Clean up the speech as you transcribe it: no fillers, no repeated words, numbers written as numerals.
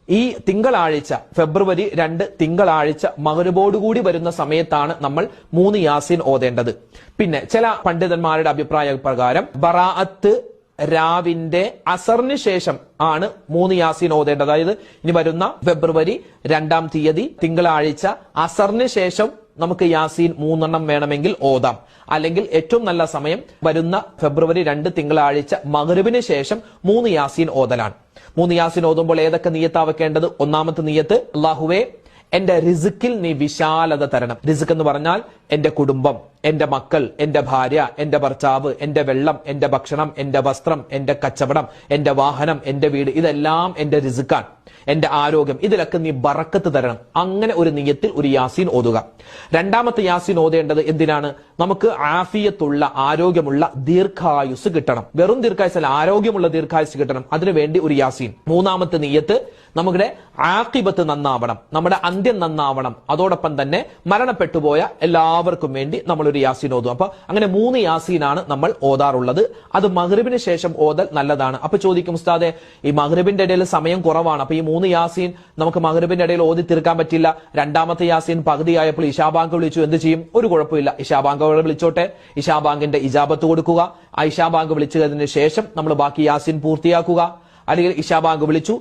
ഈ തിങ്കളാഴ്ച ഫെബ്രുവരി 2 തിങ്കളാഴ്ച മഗ്‌രിബോടുകൂടി വരുന്ന സമയത്താണ് നമ്മൾ 3 യാസീൻ ഓതേണ്ടത്. പിന്നെ ചില പണ്ഡിതന്മാരുടെ അഭിപ്രായ പ്രകാരം ബറാഅത്ത് രാവിന്റെ അസറിന് ശേഷം ആണ് 3 യാസീൻ ഓതേണ്ടത്. അതായത് ഇനി വരുന്ന ഫെബ്രുവരി 2 തീയതി തിങ്കളാഴ്ച അസറിന് ശേഷം നമുക്ക് യാസീൻ 3 വേണമെങ്കിൽ ഓതാം. അല്ലെങ്കിൽ ഏറ്റവും നല്ല സമയം വരുന്ന ഫെബ്രുവരി 2 തിങ്കളാഴ്ച മഗ്‌രിബിന് ശേഷം 3 യാസീൻ ഓതലാണ്. 3 യാസീൻ ഓതുമ്പോൾ ഏതൊക്കെ നിയ്യത്താ വെക്കേണ്ടത്? ഒന്നാമത്തെ നിയ്യത്ത്, അല്ലാഹുവേ എന്റെ റിസ്ക്കിൽ നീ വിശാലത തരണം. റിസ്ക് എന്ന് പറഞ്ഞാൽ എന്റെ കുടുംബം, എന്റെ മക്കൾ, എന്റെ ഭാര്യ, എന്റെ ഭർത്താവ്, എന്റെ വെള്ളം, എന്റെ ഭക്ഷണം, എന്റെ വസ്ത്രം, എന്റെ കച്ചവടം, എന്റെ വാഹനം, എന്റെ വീട്, ഇതെല്ലാം എന്റെ റിസ്ക്കാണ്. എന്റെ ആരോഗ്യം, ഇതിലൊക്കെ നീ ബറക്കത്ത് തരണം. അങ്ങനെ ഒരു നിയ്യത്തിൽ ഒരു യാസീൻ ഓതുക. രണ്ടാമത്തെ യാസീൻ ഓതേണ്ടത് എന്തിനാണ്? നമുക്ക് ആഫിയത്തുള്ള, ആരോഗ്യമുള്ള ദീർഘായുസ് കിട്ടണം. വെറും ദീർഘായുസല്ല, ആരോഗ്യമുള്ള ദീർഘായുസ് കിട്ടണം. അതിനുവേണ്ടി ഒരു യാസീൻ. മൂന്നാമത്തെ നിയ്യത്ത്, നമ്മുടെ ആഖിബത്ത് നന്നാവണം, നമ്മുടെ അന്ത്യം നന്നാവണം. അതോടൊപ്പം തന്നെ മരണപ്പെട്ടുപോയ എല്ലാവർക്കും വേണ്ടി നമ്മൾ ഒരു യാസീൻ ഓതും. അപ്പൊ അങ്ങനെ 3 യാസീനാണ് നമ്മൾ ഓതാറുള്ളത്. അത് മഗ്‌രിബിന് ശേഷം ഓതൽ നല്ലതാണ്. അപ്പൊ ചോദിക്കും, ഉസ്താദെ ഈ മഗ്‌രിബിന്റെ ഇടയിൽ സമയം കുറവാണ്, അപ്പൊ ഈ 3 യാസീൻ നമുക്ക് മഗ്‌രിബിന്റെ ഇടയിൽ ഓതി തീർക്കാൻ പറ്റില്ല. രണ്ടാമത്തെ യാസീൻ പകുതിയായപ്പോൾ ഇശാബാങ്ക് വിളിച്ചു, എന്ത് ചെയ്യും? ഒരു കുഴപ്പമില്ല, ഇശാബാങ്ക് വിളിച്ചോട്ടെ. ഇശാബാങ്കിന്റെ ഇജാബത്ത് കൊടുക്കുക. ആ ഇശാബാങ്ക് വിളിച്ചതിന് ശേഷം നമ്മൾ ബാക്കി യാസീൻ പൂർത്തിയാക്കുക. അല്ലെങ്കിൽ ഇശാബാങ്ക് വിളിച്ചു,